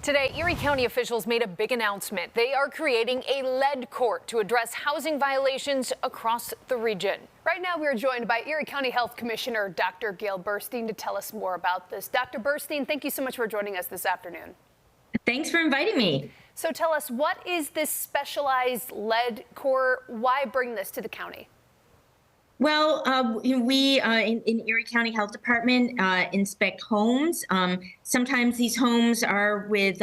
Today, Erie County officials made a big announcement. They are creating a lead court to address housing violations across the region. Right now, we are joined by Erie County Health Commissioner Dr. Gail Burstein to tell us more about this. Dr. Burstein, thank you so much for joining us this afternoon. Thanks for inviting me. So tell us, what is this specialized lead court? Why bring this to the county? Well, we in Erie County Health Department inspect homes. Sometimes these homes are with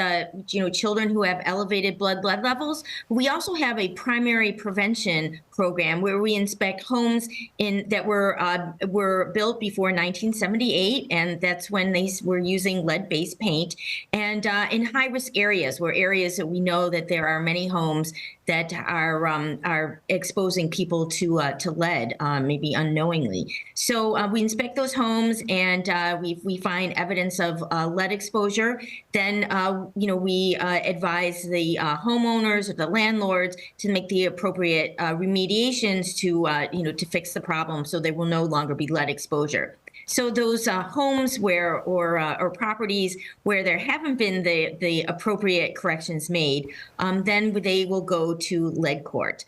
children who have elevated blood levels. We also have a primary prevention program where we inspect homes that were built before 1978, and that's when they were using lead-based paint. And in high-risk areas, areas that we know that there are many homes that are exposing people to lead, maybe unknowingly. So we inspect those homes, and we find evidence of lead exposure. Then we advise the homeowners or the landlords to make the appropriate remediations to fix the problem, so there will no longer be lead exposure. So those homes or properties where there haven't been the appropriate corrections made, then they will go to lead court.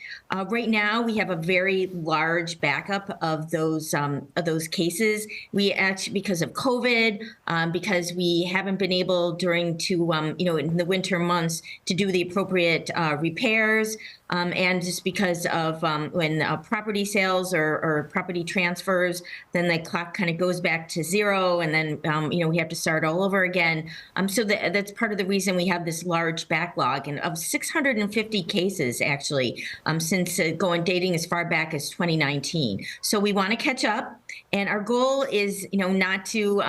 Right now, we have a very large backup of those cases. We actually, because of COVID, because we haven't been able in the winter months to do the appropriate repairs. And just because of when property sales or property transfers, then the clock kind of goes back to zero, and then we have to start all over again. So that's part of the reason we have this large backlog, and of 650 cases actually since dating as far back as 2019. So we want to catch up, and our goal is not to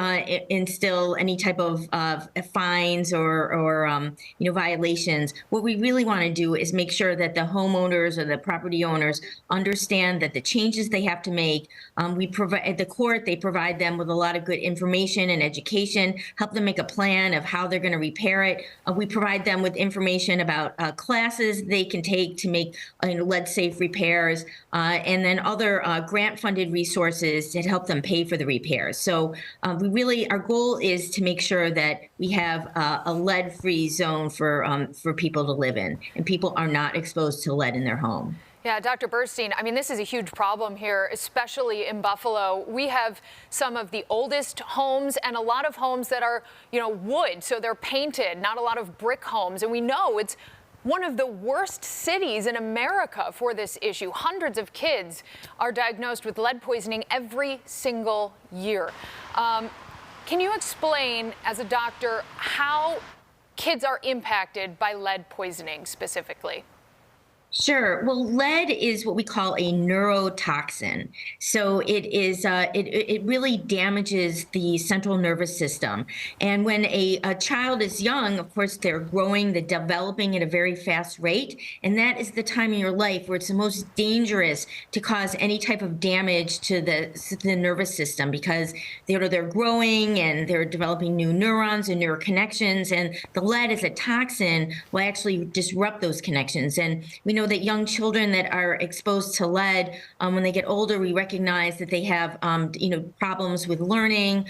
instill any type of fines or violations. What we really want to do is make sure that the homeowners or the property owners understand that the changes they have to make, we provide at the court, they provide them with a lot of good information and education, help them make a plan of how they're going to repair it. We provide them with information about classes they can take to make lead safe repairs, and then other grant funded resources to help them pay for the repairs. So our goal is to make sure that we have a lead free zone for people to live in, and people are not exposed to lead in their home. Yeah, Dr. Burstein, I mean, this is a huge problem here, especially in Buffalo. We have some of the oldest homes and a lot of homes that are, wood, so they're painted, not a lot of brick homes. And we know it's one of the worst cities in America for this issue. Hundreds of kids are diagnosed with lead poisoning every single year. Can you explain, as a doctor, how kids are impacted by lead poisoning specifically? Sure. Well, lead is what we call a neurotoxin. So it is. It really damages the central nervous system. And when a child is young, of course, they're growing, they're developing at a very fast rate, and that is the time in your life where it's the most dangerous to cause any type of damage to the nervous system, because they're growing and they're developing new neurons and neural connections, and the lead as a toxin will actually disrupt those connections. And we know that young children that are exposed to lead, when they get older, we recognize that they have, problems with learning,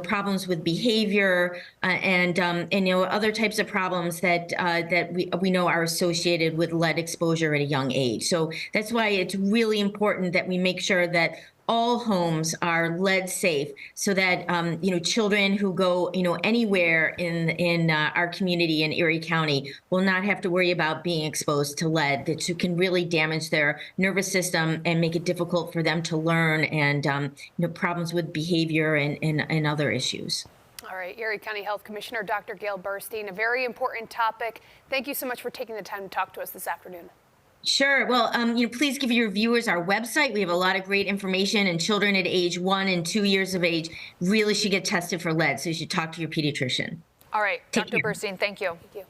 problems with behavior, and other types of problems that we know are associated with lead exposure at a young age. So that's why it's really important that we make sure that all homes are lead safe, so that children who go anywhere in our community in Erie County will not have to worry about being exposed to lead, that can really damage their nervous system and make it difficult for them to learn, and problems with behavior and other issues. All right, Erie County Health Commissioner Dr. Gail Burstein, a very important topic. Thank you so much for taking the time to talk to us this afternoon. Sure. Well, please give your viewers our website. We have a lot of great information, and children at age 1 and 2 years of age really should get tested for lead. So you should talk to your pediatrician. All right, Take Dr. care. Burstein, thank you. Thank you.